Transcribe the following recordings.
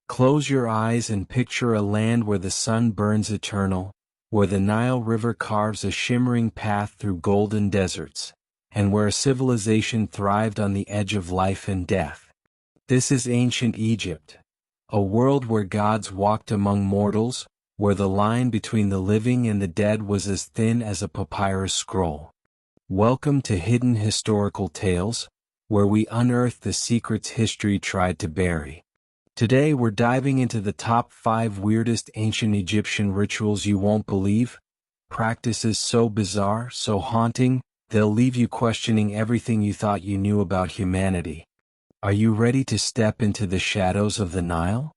Close your eyes and picture a land where the sun burns eternal, where the Nile River carves a shimmering path through golden deserts, and where a civilization thrived on the edge of life and death. This is ancient Egypt, a world where gods walked among mortals, where the line between the living and the dead was as thin as a papyrus scroll. Welcome to Hidden Historical Tales, where we unearth the secrets history tried to bury. Today we're diving into the top 5 weirdest ancient Egyptian rituals you won't believe, practices so bizarre, so haunting, they'll leave you questioning everything you thought you knew about humanity. Are you ready to step into the shadows of the Nile?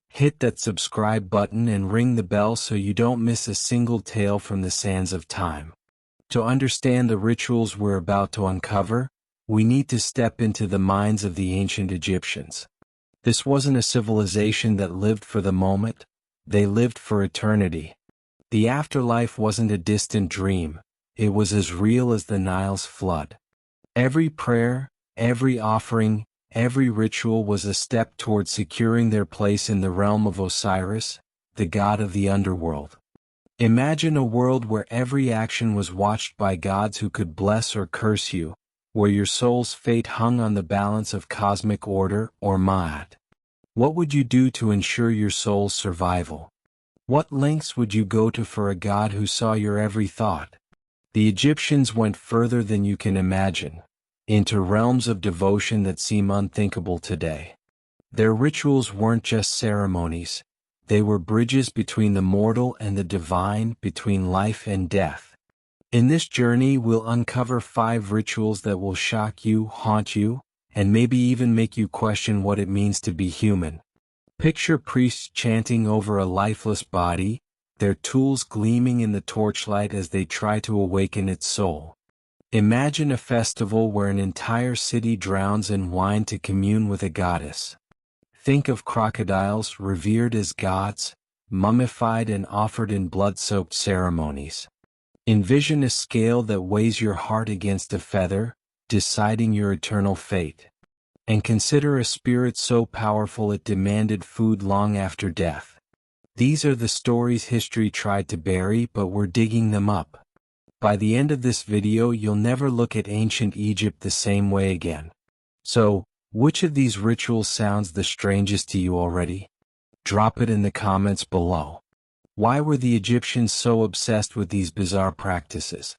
Hit that subscribe button and ring the bell so you don't miss a single tale from the sands of time. To understand the rituals we're about to uncover, we need to step into the minds of the ancient Egyptians. This wasn't a civilization that lived for the moment, they lived for eternity. The afterlife wasn't a distant dream, it was as real as the Nile's flood. Every prayer, every offering, every ritual was a step toward securing their place in the realm of Osiris, the god of the underworld. Imagine a world where every action was watched by gods who could bless or curse you, where your soul's fate hung on the balance of cosmic order or Ma'at. What would you do to ensure your soul's survival? What lengths would you go to for a god who saw your every thought? The Egyptians went further than you can imagine, into realms of devotion that seem unthinkable today. Their rituals weren't just ceremonies, they were bridges between the mortal and the divine, between life and death. In this journey we'll uncover 5 rituals that will shock you, haunt you, and maybe even make you question what it means to be human. Picture priests chanting over a lifeless body, their tools gleaming in the torchlight as they try to awaken its soul. Imagine a festival where an entire city drowns in wine to commune with a goddess. Think of crocodiles revered as gods, mummified and offered in blood-soaked ceremonies. Envision a scale that weighs your heart against a feather, deciding your eternal fate. And consider a spirit so powerful it demanded food long after death. These are the stories history tried to bury, but we're digging them up. By the end of this video you'll never look at ancient Egypt the same way again. So, which of these rituals sounds the strangest to you already? Drop it in the comments below. Why were the Egyptians so obsessed with these bizarre practices?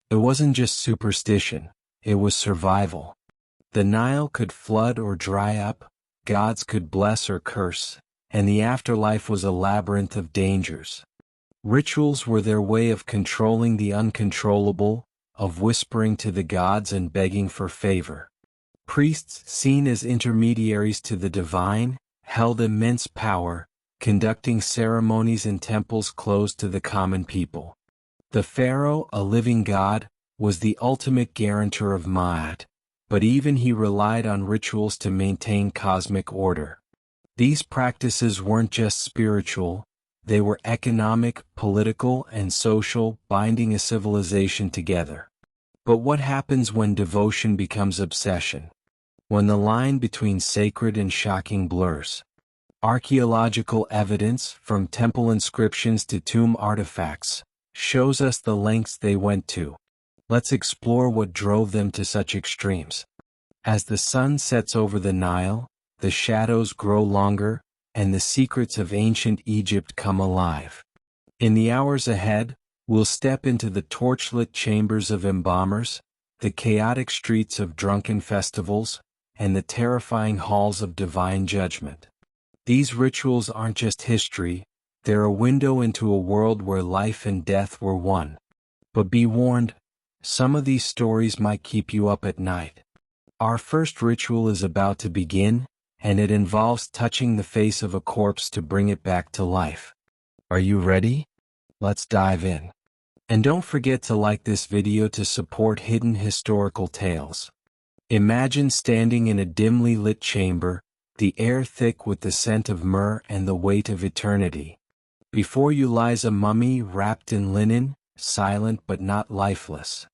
It wasn't just superstition, it was survival. The Nile could flood or dry up, gods could bless or curse, and the afterlife was a labyrinth of dangers. Rituals were their way of controlling the uncontrollable, of whispering to the gods and begging for favor. Priests, seen as intermediaries to the divine, held immense power, conducting ceremonies in temples closed to the common people. The pharaoh, a living god, was the ultimate guarantor of Ma'at, but even he relied on rituals to maintain cosmic order. These practices weren't just spiritual, they were economic, political, and social, binding a civilization together. But what happens when devotion becomes obsession? When the line between sacred and shocking blurs? Archaeological evidence, from temple inscriptions to tomb artifacts, shows us the lengths they went to. Let's explore what drove them to such extremes. As the sun sets over the Nile, the shadows grow longer, and the secrets of ancient Egypt come alive. In the hours ahead, we'll step into the torchlit chambers of embalmers, the chaotic streets of drunken festivals, and the terrifying halls of divine judgment. These rituals aren't just history, they're a window into a world where life and death were one. But be warned, some of these stories might keep you up at night. Our first ritual is about to begin, and it involves touching the face of a corpse to bring it back to life. Are you ready? Let's dive in. And don't forget to like this video to support Hidden Historical Tales. Imagine standing in a dimly lit chamber, the air thick with the scent of myrrh and the weight of eternity. Before you lies a mummy wrapped in linen, silent but not lifeless.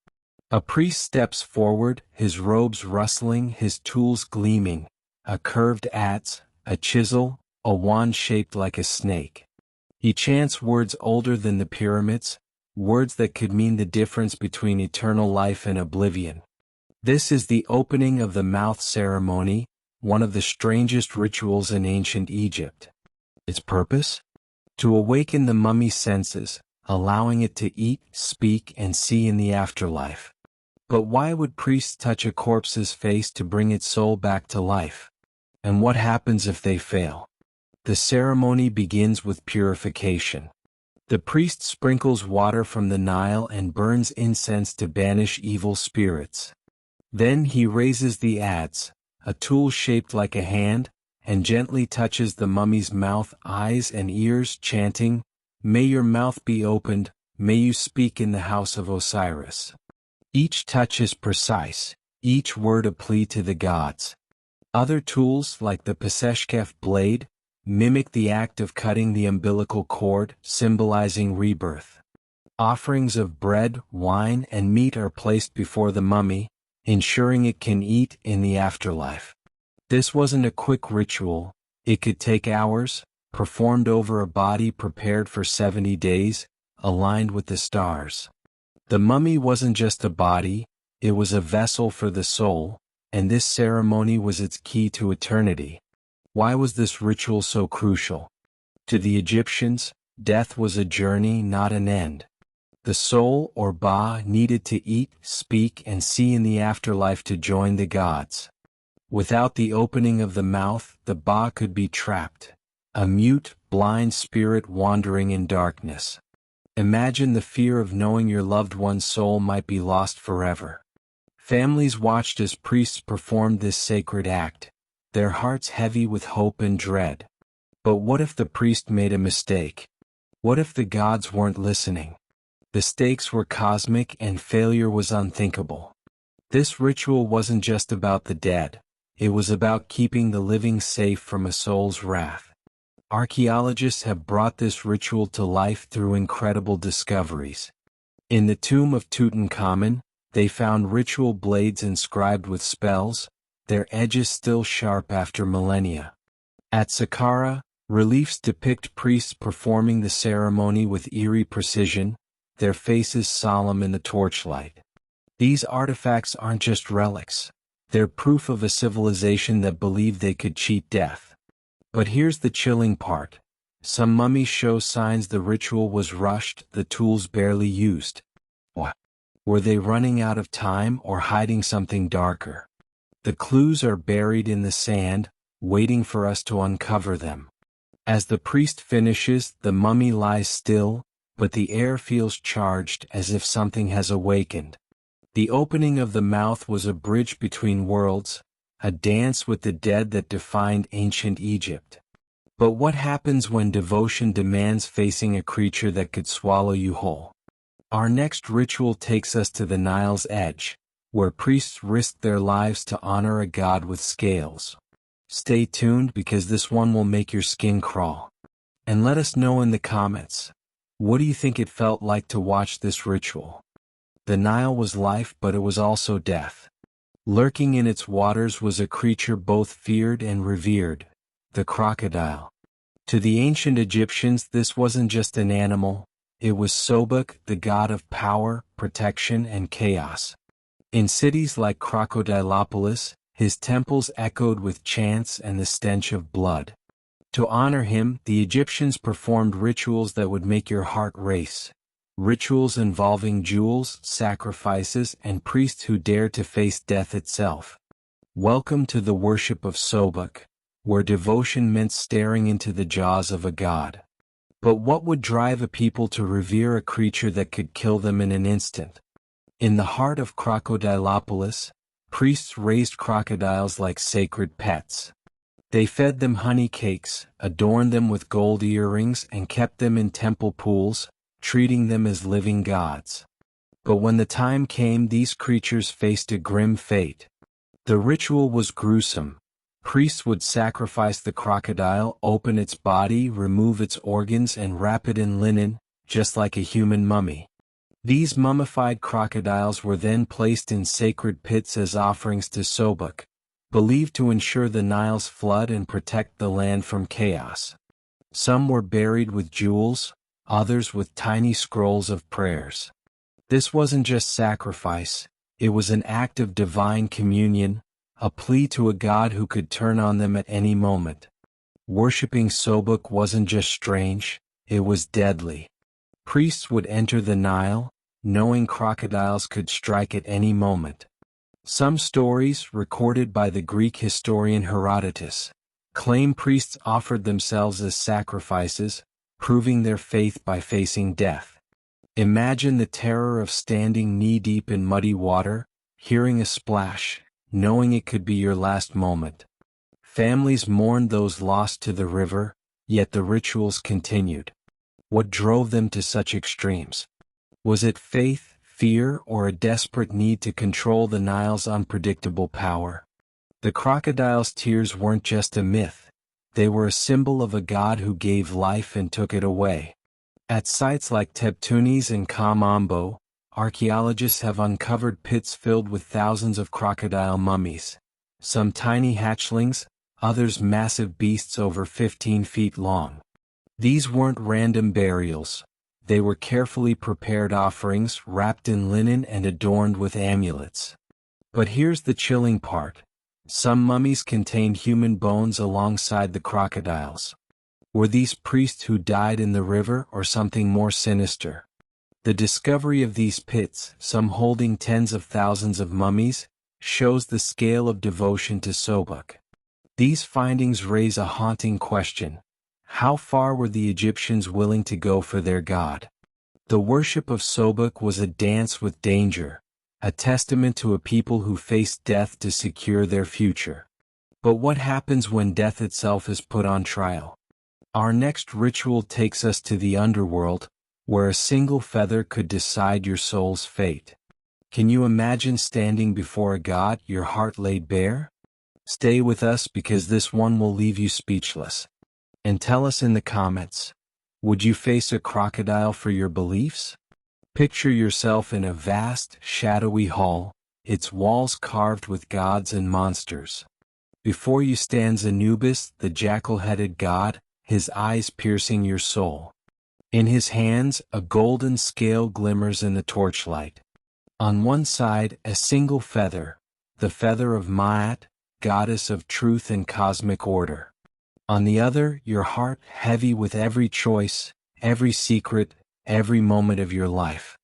A priest steps forward, his robes rustling, his tools gleaming, a curved adze, a chisel, a wand shaped like a snake. He chants words older than the pyramids, words that could mean the difference between eternal life and oblivion. This is the opening of the mouth ceremony, one of the strangest rituals in ancient Egypt. Its purpose? To awaken the mummy's senses, allowing it to eat, speak, and see in the afterlife. But why would priests touch a corpse's face to bring its soul back to life? And what happens if they fail? The ceremony begins with purification. The priest sprinkles water from the Nile and burns incense to banish evil spirits. Then he raises the adze, a tool shaped like a hand, and gently touches the mummy's mouth, eyes, and ears, chanting, "May your mouth be opened, may you speak in the house of Osiris." Each touch is precise, each word a plea to the gods. Other tools, like the peseshkef blade, mimic the act of cutting the umbilical cord, symbolizing rebirth. Offerings of bread, wine, and meat are placed before the mummy, ensuring it can eat in the afterlife. This wasn't a quick ritual, it could take hours, performed over a body prepared for 70 days, aligned with the stars. The mummy wasn't just a body, it was a vessel for the soul, and this ceremony was its key to eternity. Why was this ritual so crucial? To the Egyptians, death was a journey, not an end. The soul, or Ba, needed to eat, speak, and see in the afterlife to join the gods. Without the opening of the mouth, the Ba could be trapped, a mute, blind spirit wandering in darkness. Imagine the fear of knowing your loved one's soul might be lost forever. Families watched as priests performed this sacred act, their hearts heavy with hope and dread. But what if the priest made a mistake? What if the gods weren't listening? The stakes were cosmic and failure was unthinkable. This ritual wasn't just about the dead, it was about keeping the living safe from a soul's wrath. Archaeologists have brought this ritual to life through incredible discoveries. In the tomb of Tutankhamun, they found ritual blades inscribed with spells, their edges still sharp after millennia. At Saqqara, reliefs depict priests performing the ceremony with eerie precision, their faces solemn in the torchlight. These artifacts aren't just relics, they're proof of a civilization that believed they could cheat death. But here's the chilling part. Some mummies show signs the ritual was rushed, the tools barely used. What? Were they running out of time or hiding something darker? The clues are buried in the sand, waiting for us to uncover them. As the priest finishes, the mummy lies still, but the air feels charged as if something has awakened. The opening of the mouth was a bridge between worlds, a dance with the dead that defined ancient Egypt. But what happens when devotion demands facing a creature that could swallow you whole? Our next ritual takes us to the Nile's edge, where priests risked their lives to honor a god with scales. Stay tuned because this one will make your skin crawl. And let us know in the comments, what do you think it felt like to watch this ritual? The Nile was life, but it was also death. Lurking in its waters was a creature both feared and revered, the crocodile. To the ancient Egyptians, this wasn't just an animal, it was Sobek, the god of power, protection, and chaos. In cities like Crocodilopolis, his temples echoed with chants and the stench of blood. To honor him, the Egyptians performed rituals that would make your heart race. Rituals involving jewels, sacrifices, and priests who dared to face death itself. Welcome to the worship of Sobek, where devotion meant staring into the jaws of a god. But what would drive a people to revere a creature that could kill them in an instant? In the heart of Crocodilopolis, priests raised crocodiles like sacred pets. They fed them honey cakes, adorned them with gold earrings, and kept them in temple pools, treating them as living gods. But when the time came, these creatures faced a grim fate. The ritual was gruesome. Priests would sacrifice the crocodile, open its body, remove its organs, and wrap it in linen, just like a human mummy. These mummified crocodiles were then placed in sacred pits as offerings to Sobek, believed to ensure the Nile's flood and protect the land from chaos. Some were buried with jewels, others with tiny scrolls of prayers. This wasn't just sacrifice, it was an act of divine communion, a plea to a God who could turn on them at any moment. Worshipping Sobuk wasn't just strange, it was deadly. Priests would enter the Nile, knowing crocodiles could strike at any moment. Some stories, recorded by the Greek historian Herodotus, claim priests offered themselves as sacrifices, proving their faith by facing death. Imagine the terror of standing knee-deep in muddy water, hearing a splash, knowing it could be your last moment. Families mourned those lost to the river, yet the rituals continued. What drove them to such extremes? Was it faith, fear, or a desperate need to control the Nile's unpredictable power? The crocodile's tears weren't just a myth, they were a symbol of a god who gave life and took it away. At sites like Tebtunis and Kamambo, archaeologists have uncovered pits filled with thousands of crocodile mummies. Some tiny hatchlings, others massive beasts over 15 feet long. These weren't random burials. They were carefully prepared offerings wrapped in linen and adorned with amulets. But here's the chilling part. Some mummies contained human bones alongside the crocodiles. Were these priests who died in the river or something more sinister? The discovery of these pits, some holding tens of thousands of mummies, shows the scale of devotion to Sobuk. These findings raise a haunting question. How far were the Egyptians willing to go for their god? The worship of Sobuk was a dance with danger, a testament to a people who faced death to secure their future. But what happens when death itself is put on trial? Our next ritual takes us to the underworld, where a single feather could decide your soul's fate. Can you imagine standing before a god, your heart laid bare? Stay with us because this one will leave you speechless. And tell us in the comments, would you face a crocodile for your beliefs? Picture yourself in a vast, shadowy hall, its walls carved with gods and monsters. Before you stands Anubis, the jackal-headed god, his eyes piercing your soul. In his hands, a golden scale glimmers in the torchlight. On one side, a single feather, the feather of Ma'at, goddess of truth and cosmic order. On the other, your heart heavy with every choice, every secret, every moment of your life.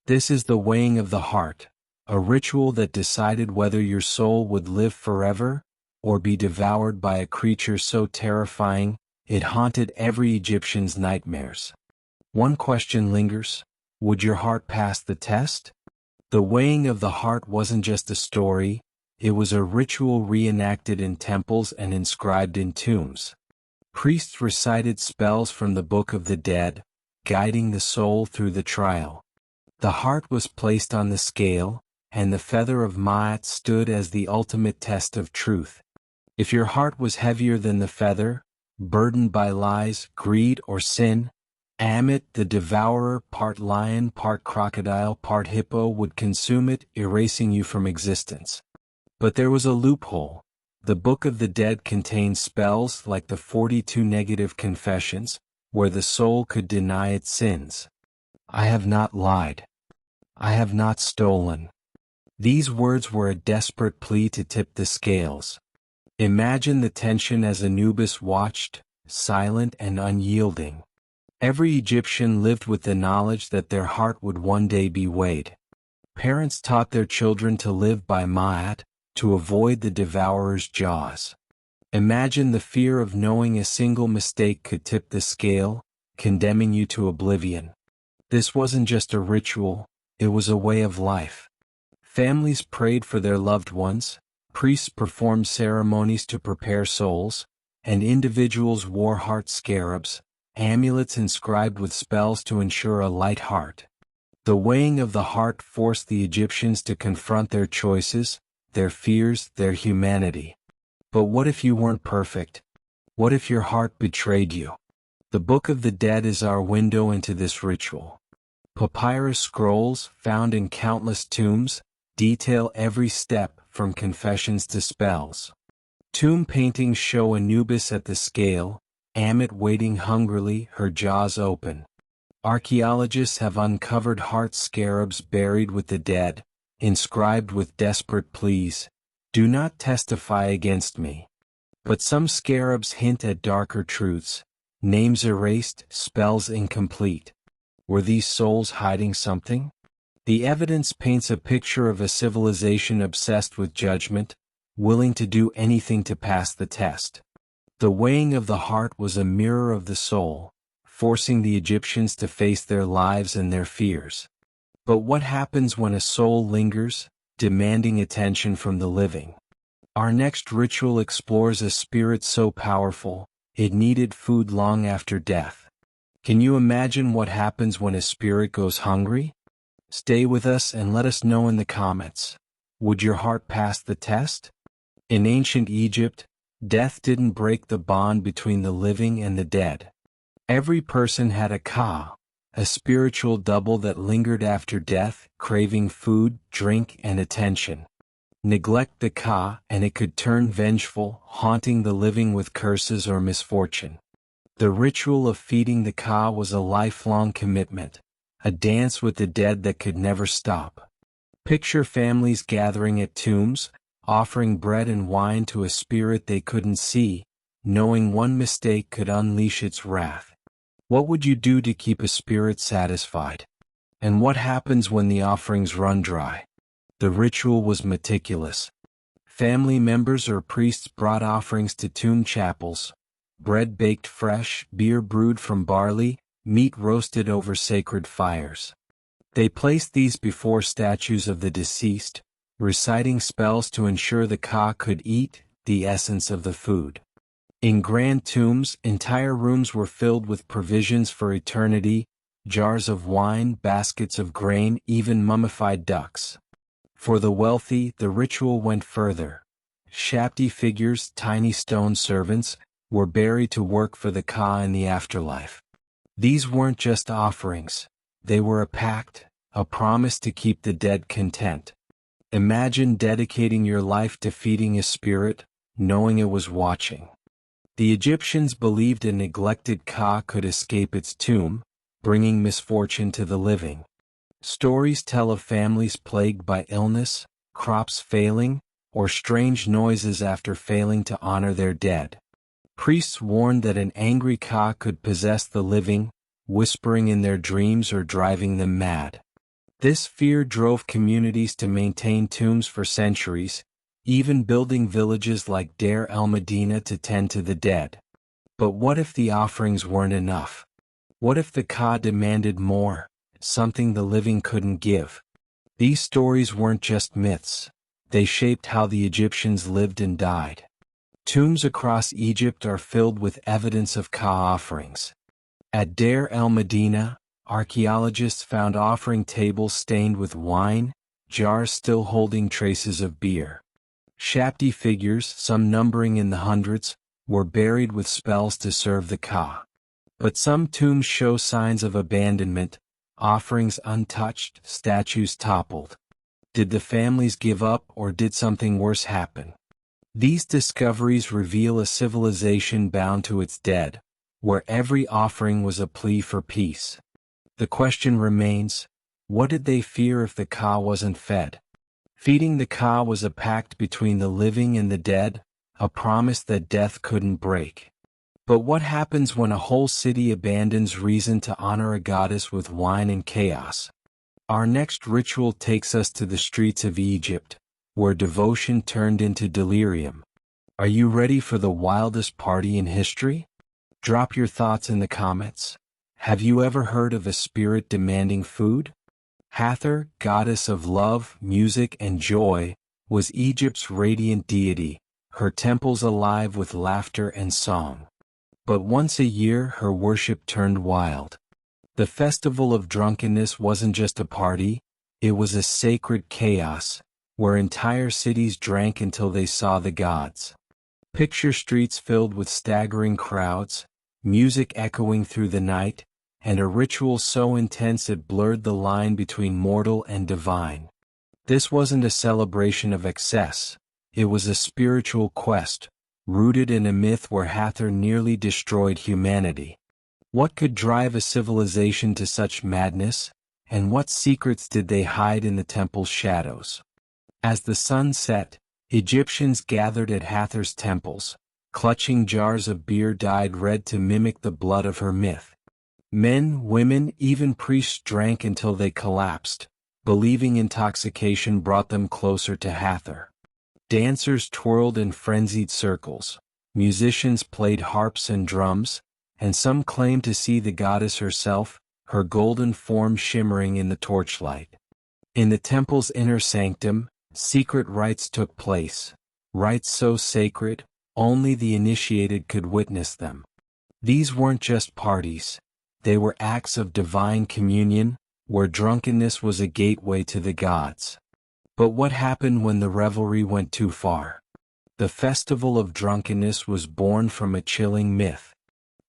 This is the weighing of the heart, a ritual that decided whether your soul would live forever, or be devoured by a creature so terrifying, it haunted every Egyptian's nightmares. One question lingers, would your heart pass the test? The weighing of the heart wasn't just a story, it was a ritual reenacted in temples and inscribed in tombs. Priests recited spells from the Book of the Dead, guiding the soul through the trial. The heart was placed on the scale, and the feather of Ma'at stood as the ultimate test of truth. If your heart was heavier than the feather, burdened by lies, greed, or sin, Amit, the devourer, part lion, part crocodile, part hippo, would consume it, erasing you from existence. But there was a loophole. The Book of the Dead contained spells like the 42 negative confessions, where the soul could deny its sins. I have not lied. I have not stolen. These words were a desperate plea to tip the scales. Imagine the tension as Anubis watched, silent and unyielding. Every Egyptian lived with the knowledge that their heart would one day be weighed. Parents taught their children to live by Ma'at, to avoid the devourer's jaws. Imagine the fear of knowing a single mistake could tip the scale, condemning you to oblivion. This wasn't just a ritual, it was a way of life. Families prayed for their loved ones, priests performed ceremonies to prepare souls, and individuals wore heart scarabs, amulets inscribed with spells to ensure a light heart. The weighing of the heart forced the Egyptians to confront their choices, their fears, their humanity. But what if you weren't perfect? What if your heart betrayed you? The Book of the Dead is our window into this ritual. Papyrus scrolls, found in countless tombs, detail every step, from confessions to spells. Tomb paintings show Anubis at the scale, Ammit waiting hungrily, her jaws open. Archaeologists have uncovered heart scarabs buried with the dead, inscribed with desperate pleas, "Do not testify against me." But some scarabs hint at darker truths, names erased, spells incomplete. Were these souls hiding something? The evidence paints a picture of a civilization obsessed with judgment, willing to do anything to pass the test. The weighing of the heart was a mirror of the soul, forcing the Egyptians to face their lives and their fears. But what happens when a soul lingers, demanding attention from the living? Our next ritual explores a spirit so powerful, it needed food long after death. Can you imagine what happens when a spirit goes hungry? Stay with us and let us know in the comments. Would your heart pass the test? In ancient Egypt, death didn't break the bond between the living and the dead. Every person had a ka, a spiritual double that lingered after death, craving food, drink, and attention. Neglect the ka, and it could turn vengeful, haunting the living with curses or misfortune. The ritual of feeding the ka was a lifelong commitment, a dance with the dead that could never stop. Picture families gathering at tombs, offering bread and wine to a spirit they couldn't see, knowing one mistake could unleash its wrath. What would you do to keep a spirit satisfied? And what happens when the offerings run dry? The ritual was meticulous. Family members or priests brought offerings to tomb chapels, bread baked fresh, beer brewed from barley, meat roasted over sacred fires. They placed these before statues of the deceased, reciting spells to ensure the ka could eat, the essence of the food. In grand tombs, entire rooms were filled with provisions for eternity, jars of wine, baskets of grain, even mummified ducks. For the wealthy, the ritual went further. Shapti figures, tiny stone servants, were buried to work for the ka in the afterlife. These weren't just offerings, they were a pact, a promise to keep the dead content. Imagine dedicating your life to feeding a spirit, knowing it was watching. The Egyptians believed a neglected ka could escape its tomb, bringing misfortune to the living. Stories tell of families plagued by illness, crops failing, or strange noises after failing to honor their dead. Priests warned that an angry ka could possess the living, whispering in their dreams or driving them mad. This fear drove communities to maintain tombs for centuries, even building villages like Deir el-Medina to tend to the dead. But what if the offerings weren't enough? What if the ka demanded more, something the living couldn't give? These stories weren't just myths, they shaped how the Egyptians lived and died. Tombs across Egypt are filled with evidence of ka offerings. At Deir el-Medina, archaeologists found offering tables stained with wine, jars still holding traces of beer. Shapti figures, some numbering in the hundreds, were buried with spells to serve the ka. But some tombs show signs of abandonment, offerings untouched, statues toppled. Did the families give up or did something worse happen? These discoveries reveal a civilization bound to its dead, where every offering was a plea for peace. The question remains, what did they fear if the ka wasn't fed? Feeding the ka was a pact between the living and the dead, a promise that death couldn't break. But what happens when a whole city abandons reason to honor a goddess with wine and chaos? Our next ritual takes us to the streets of Egypt, where devotion turned into delirium. Are you ready for the wildest party in history? Drop your thoughts in the comments. Have you ever heard of a spirit demanding food? Hathor, goddess of love, music, and joy, was Egypt's radiant deity, her temples alive with laughter and song. But once a year her worship turned wild. The festival of drunkenness wasn't just a party, it was a sacred chaos, where entire cities drank until they saw the gods. Picture streets filled with staggering crowds, music echoing through the night, and a ritual so intense it blurred the line between mortal and divine. This wasn't a celebration of excess, it was a spiritual quest, rooted in a myth where Hathor nearly destroyed humanity. What could drive a civilization to such madness, and what secrets did they hide in the temple's shadows? As the sun set, Egyptians gathered at Hathor's temples, clutching jars of beer dyed red to mimic the blood of her myth. Men, women, even priests drank until they collapsed, believing intoxication brought them closer to Hathor. Dancers twirled in frenzied circles, musicians played harps and drums, and some claimed to see the goddess herself, her golden form shimmering in the torchlight. In the temple's inner sanctum, secret rites took place, rites so sacred, only the initiated could witness them. These weren't just parties, they were acts of divine communion, where drunkenness was a gateway to the gods. But what happened when the revelry went too far? The festival of drunkenness was born from a chilling myth.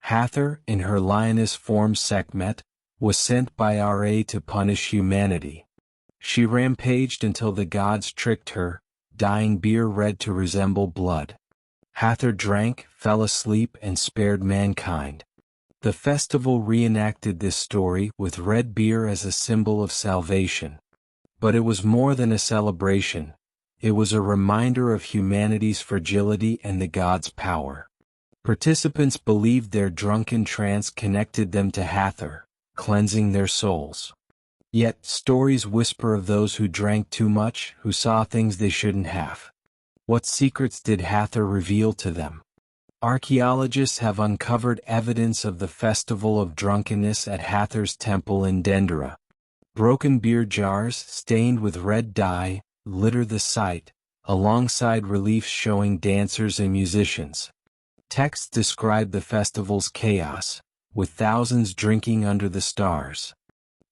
Hathor, in her lioness form Sekhmet, was sent by Ra to punish humanity. She rampaged until the gods tricked her, dyeing beer red to resemble blood. Hathor drank, fell asleep, and spared mankind. The festival reenacted this story with red beer as a symbol of salvation. But it was more than a celebration, it was a reminder of humanity's fragility and the gods' power. Participants believed their drunken trance connected them to Hathor, cleansing their souls. Yet, stories whisper of those who drank too much, who saw things they shouldn't have. What secrets did Hathor reveal to them? Archaeologists have uncovered evidence of the festival of drunkenness at Hathor's temple in Dendera. Broken beer jars, stained with red dye, litter the site, alongside reliefs showing dancers and musicians. Texts describe the festival's chaos, with thousands drinking under the stars.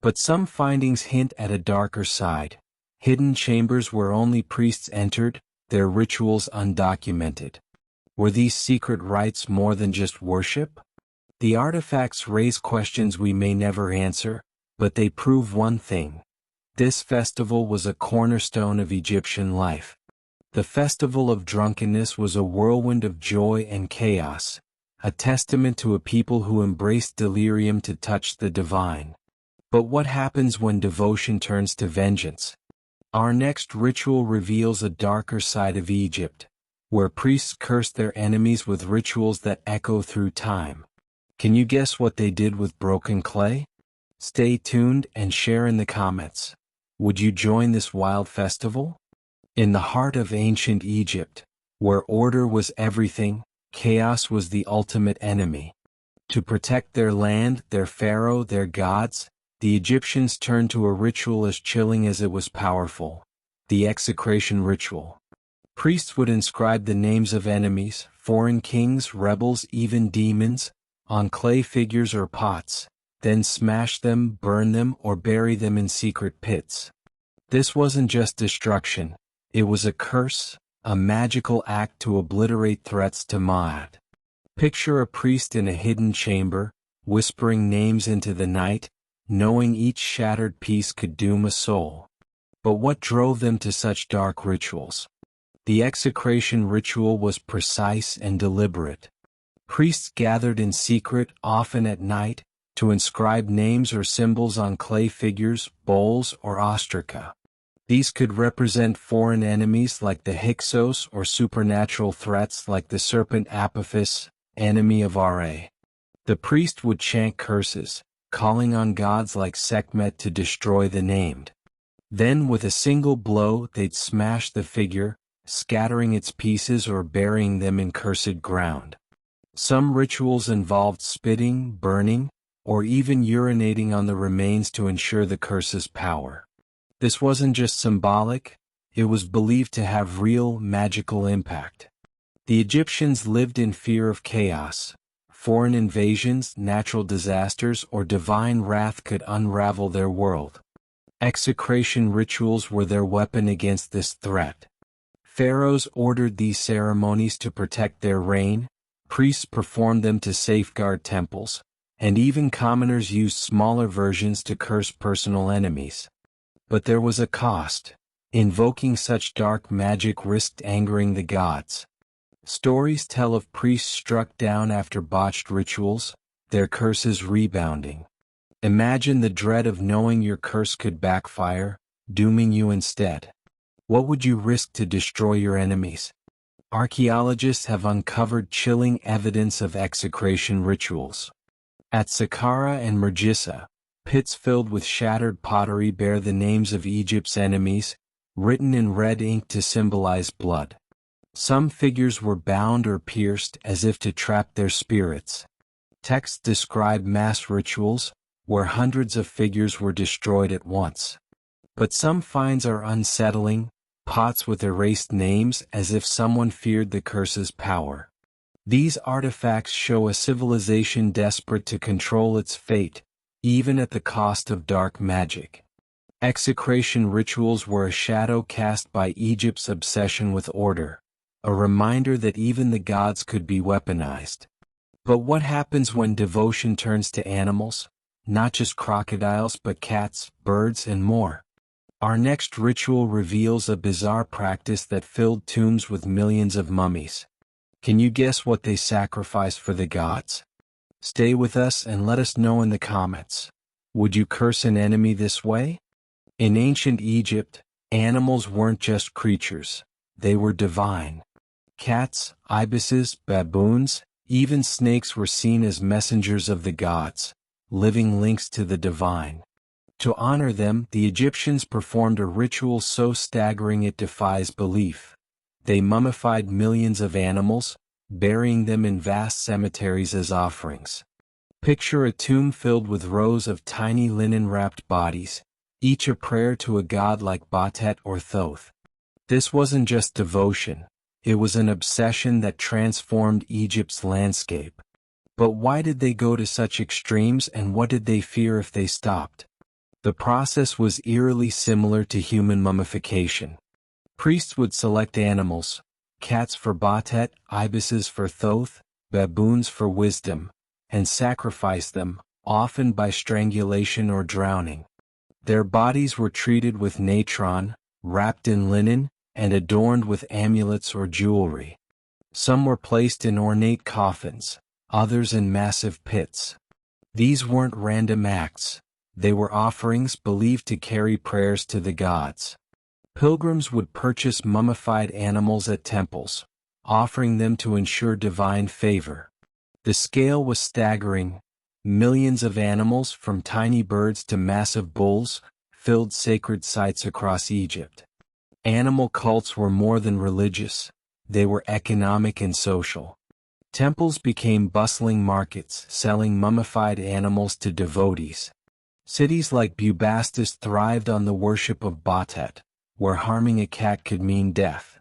But some findings hint at a darker side. Hidden chambers where only priests entered, their rituals undocumented. Were these secret rites more than just worship? The artifacts raise questions we may never answer, but they prove one thing. This festival was a cornerstone of Egyptian life. The festival of drunkenness was a whirlwind of joy and chaos, a testament to a people who embraced delirium to touch the divine. But what happens when devotion turns to vengeance? Our next ritual reveals a darker side of Egypt, where priests cursed their enemies with rituals that echo through time. Can you guess what they did with broken clay? Stay tuned and share in the comments. Would you join this wild festival? In the heart of ancient Egypt, where order was everything, chaos was the ultimate enemy. To protect their land, their pharaoh, their gods, the Egyptians turned to a ritual as chilling as it was powerful: the execration ritual. Priests would inscribe the names of enemies, foreign kings, rebels, even demons, on clay figures or pots, then smash them, burn them, or bury them in secret pits. This wasn't just destruction, it was a curse, a magical act to obliterate threats to Ma'at. Picture a priest in a hidden chamber, whispering names into the night, knowing each shattered piece could doom a soul. But what drove them to such dark rituals? The execration ritual was precise and deliberate. Priests gathered in secret, often at night, to inscribe names or symbols on clay figures, bowls, or ostraca. These could represent foreign enemies like the Hyksos or supernatural threats like the serpent Apophis, enemy of Ra. The priest would chant curses, calling on gods like Sekhmet to destroy the named. Then with a single blow they'd smash the figure, scattering its pieces or burying them in cursed ground. Some rituals involved spitting, burning, or even urinating on the remains to ensure the curse's power. This wasn't just symbolic, it was believed to have real, magical impact. The Egyptians lived in fear of chaos. Foreign invasions, natural disasters, or divine wrath could unravel their world. Execration rituals were their weapon against this threat. Pharaohs ordered these ceremonies to protect their reign, priests performed them to safeguard temples, and even commoners used smaller versions to curse personal enemies. But there was a cost. Invoking such dark magic risked angering the gods. Stories tell of priests struck down after botched rituals, their curses rebounding. Imagine the dread of knowing your curse could backfire, dooming you instead. What would you risk to destroy your enemies? Archaeologists have uncovered chilling evidence of execration rituals. At Saqqara and Mergissa, pits filled with shattered pottery bear the names of Egypt's enemies, written in red ink to symbolize blood. Some figures were bound or pierced as if to trap their spirits. Texts describe mass rituals, where hundreds of figures were destroyed at once. But some finds are unsettling, pots with erased names as if someone feared the curse's power. These artifacts show a civilization desperate to control its fate, even at the cost of dark magic. Execration rituals were a shadow cast by Egypt's obsession with order, a reminder that even the gods could be weaponized. But what happens when devotion turns to animals? Not just crocodiles but cats, birds, and more. Our next ritual reveals a bizarre practice that filled tombs with millions of mummies. Can you guess what they sacrificed for the gods? Stay with us and let us know in the comments. Would you curse an enemy this way? In ancient Egypt, animals weren't just creatures, they were divine. Cats, ibises, baboons, even snakes were seen as messengers of the gods, living links to the divine. To honor them, the Egyptians performed a ritual so staggering it defies belief. They mummified millions of animals, burying them in vast cemeteries as offerings. Picture a tomb filled with rows of tiny linen-wrapped bodies, each a prayer to a god like Batet or Thoth. This wasn't just devotion, it was an obsession that transformed Egypt's landscape. But why did they go to such extremes and what did they fear if they stopped? The process was eerily similar to human mummification. Priests would select animals, cats for Batet, ibises for Thoth, baboons for wisdom, and sacrifice them, often by strangulation or drowning. Their bodies were treated with natron, wrapped in linen, and adorned with amulets or jewelry. Some were placed in ornate coffins, others in massive pits. These weren't random acts, they were offerings believed to carry prayers to the gods. Pilgrims would purchase mummified animals at temples, offering them to ensure divine favor. The scale was staggering. Millions of animals, from tiny birds to massive bulls, filled sacred sites across Egypt. Animal cults were more than religious, they were economic and social. Temples became bustling markets, selling mummified animals to devotees. Cities like Bubastis thrived on the worship of Batet, where harming a cat could mean death.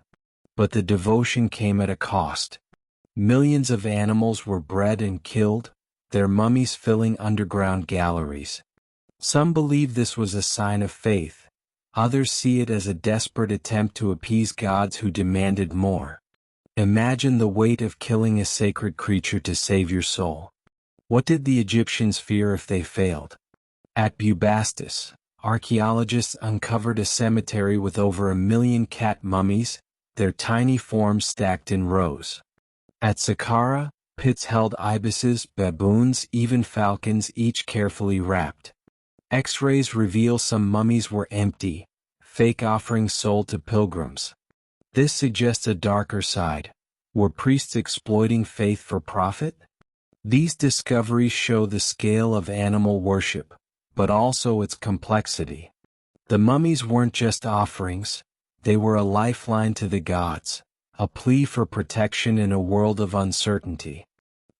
But the devotion came at a cost. Millions of animals were bred and killed, their mummies filling underground galleries. Some believe this was a sign of faith, others see it as a desperate attempt to appease gods who demanded more. Imagine the weight of killing a sacred creature to save your soul. What did the Egyptians fear if they failed? At Bubastis, archaeologists uncovered a cemetery with over 1 million cat mummies, their tiny forms stacked in rows. At Saqqara, pits held ibises, baboons, even falcons, each carefully wrapped. X-rays reveal some mummies were empty, fake offerings sold to pilgrims. This suggests a darker side. Were priests exploiting faith for profit? These discoveries show the scale of animal worship, but also its complexity. The mummies weren't just offerings, they were a lifeline to the gods, a plea for protection in a world of uncertainty.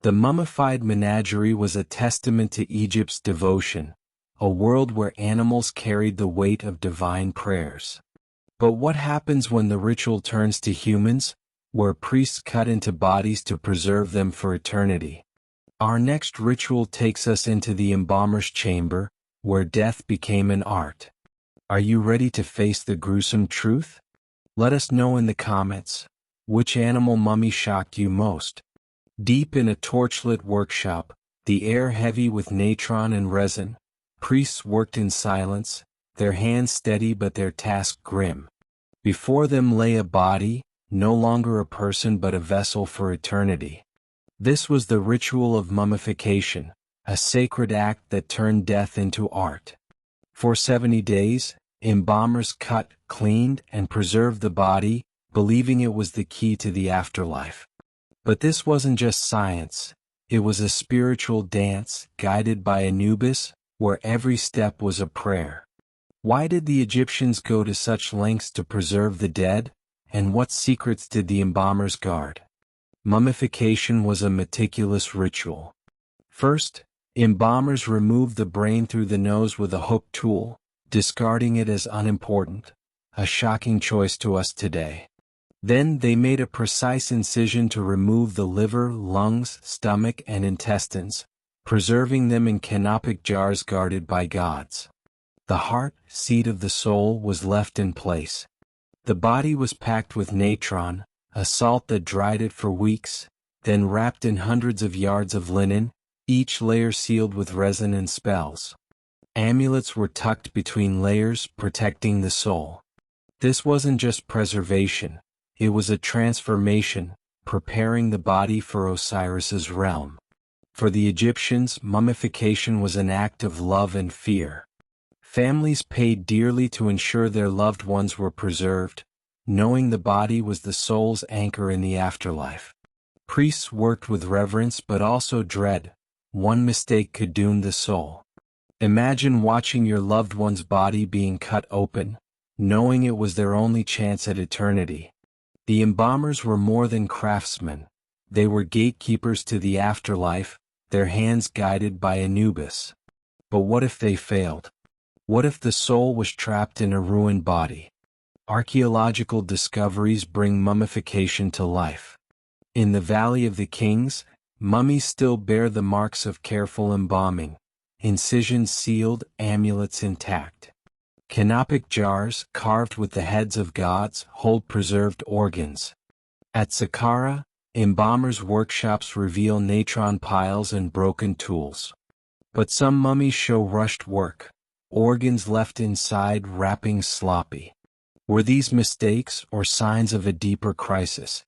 The mummified menagerie was a testament to Egypt's devotion, a world where animals carried the weight of divine prayers. But what happens when the ritual turns to humans, where priests cut into bodies to preserve them for eternity? Our next ritual takes us into the embalmer's chamber, where death became an art. Are you ready to face the gruesome truth? Let us know in the comments. Which animal mummy shocked you most? Deep in a torchlit workshop, the air heavy with natron and resin, priests worked in silence, their hands steady but their task grim. Before them lay a body, no longer a person but a vessel for eternity. This was the ritual of mummification, a sacred act that turned death into art. For 70 days, embalmers cut, cleaned, and preserved the body, believing it was the key to the afterlife. But this wasn't just science, it was a spiritual dance, guided by Anubis, where every step was a prayer. Why did the Egyptians go to such lengths to preserve the dead, and what secrets did the embalmers guard? Mummification was a meticulous ritual. First, embalmers removed the brain through the nose with a hooked tool, discarding it as unimportant, a shocking choice to us today. Then they made a precise incision to remove the liver, lungs, stomach, and intestines, preserving them in canopic jars guarded by gods. The heart, seat of the soul, was left in place. The body was packed with natron, a salt that dried it for weeks, then wrapped in hundreds of yards of linen, each layer sealed with resin and spells. Amulets were tucked between layers, protecting the soul. This wasn't just preservation, it was a transformation, preparing the body for Osiris's realm. For the Egyptians, mummification was an act of love and fear. Families paid dearly to ensure their loved ones were preserved, knowing the body was the soul's anchor in the afterlife. Priests worked with reverence but also dread. One mistake could doom the soul. Imagine watching your loved one's body being cut open, knowing it was their only chance at eternity. The embalmers were more than craftsmen. They were gatekeepers to the afterlife, their hands guided by Anubis. But what if they failed? What if the soul was trapped in a ruined body? Archaeological discoveries bring mummification to life. In the Valley of the Kings, mummies still bear the marks of careful embalming, incisions sealed, amulets intact. Canopic jars, carved with the heads of gods, hold preserved organs. At Saqqara, embalmers' workshops reveal natron piles and broken tools. But some mummies show rushed work, organs left inside wrappings sloppy. Were these mistakes or signs of a deeper crisis?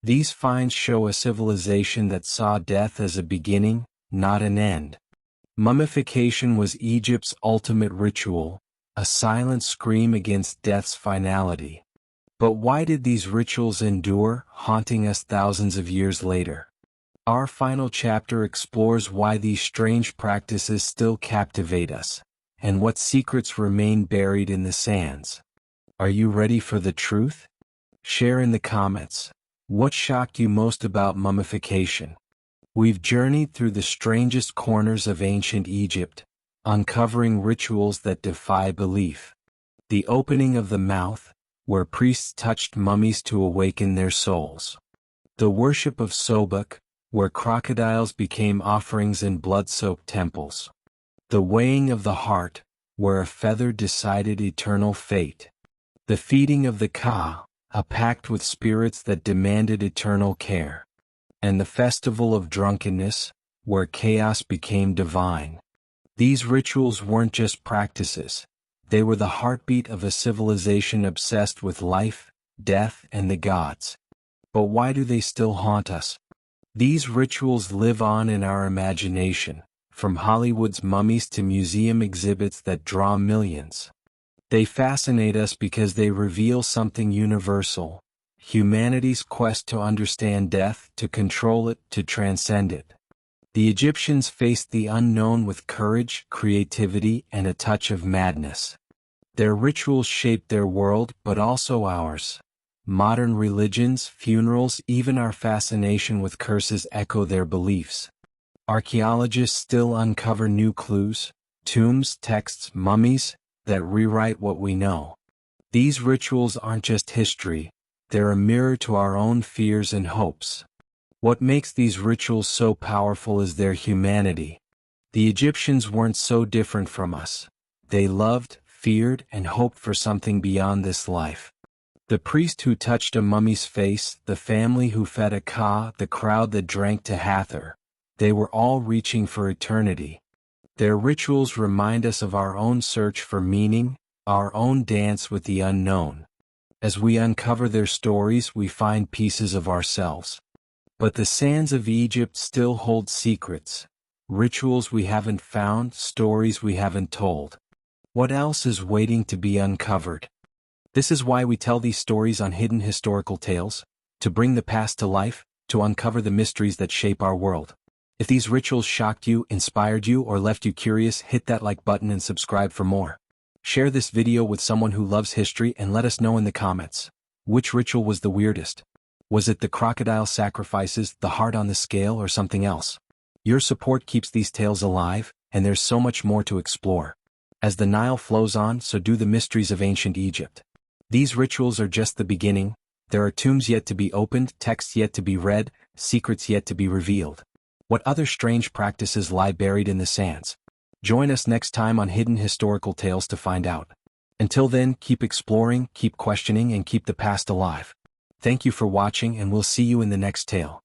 These finds show a civilization that saw death as a beginning, not an end. Mummification was Egypt's ultimate ritual, a silent scream against death's finality. But why did these rituals endure, haunting us thousands of years later? Our final chapter explores why these strange practices still captivate us, and what secrets remain buried in the sands. Are you ready for the truth? Share in the comments. What shocked you most about mummification? We've journeyed through the strangest corners of ancient Egypt, uncovering rituals that defy belief. The opening of the mouth, where priests touched mummies to awaken their souls. The worship of Sobek, where crocodiles became offerings in blood-soaked temples. The weighing of the heart, where a feather decided eternal fate. The feeding of the Ka, a pact with spirits that demanded eternal care. And the festival of drunkenness, where chaos became divine. These rituals weren't just practices, they were the heartbeat of a civilization obsessed with life, death, and the gods. But why do they still haunt us? These rituals live on in our imagination, from Hollywood's mummies to museum exhibits that draw millions. They fascinate us because they reveal something universal: humanity's quest to understand death, to control it, to transcend it. The Egyptians faced the unknown with courage, creativity, and a touch of madness. Their rituals shaped their world, but also ours. Modern religions, funerals, even our fascination with curses echo their beliefs. Archaeologists still uncover new clues, tombs, texts, mummies, that rewrite what we know. These rituals aren't just history, they're a mirror to our own fears and hopes. What makes these rituals so powerful is their humanity. The Egyptians weren't so different from us. They loved, feared, and hoped for something beyond this life. The priest who touched a mummy's face, the family who fed a Ka, the crowd that drank to Hathor, they were all reaching for eternity. Their rituals remind us of our own search for meaning, our own dance with the unknown. As we uncover their stories, we find pieces of ourselves. But the sands of Egypt still hold secrets. Rituals we haven't found, stories we haven't told. What else is waiting to be uncovered? This is why we tell these stories on Hidden Historical Tales, to bring the past to life, to uncover the mysteries that shape our world. If these rituals shocked you, inspired you, or left you curious, hit that like button and subscribe for more. Share this video with someone who loves history and let us know in the comments. Which ritual was the weirdest? Was it the crocodile sacrifices, the heart on the scale, or something else? Your support keeps these tales alive, and there's so much more to explore. As the Nile flows on, so do the mysteries of ancient Egypt. These rituals are just the beginning. There are tombs yet to be opened, texts yet to be read, secrets yet to be revealed. What other strange practices lie buried in the sands? Join us next time on Hidden Historical Tales to find out. Until then, keep exploring, keep questioning, and keep the past alive. Thank you for watching, and we'll see you in the next tale.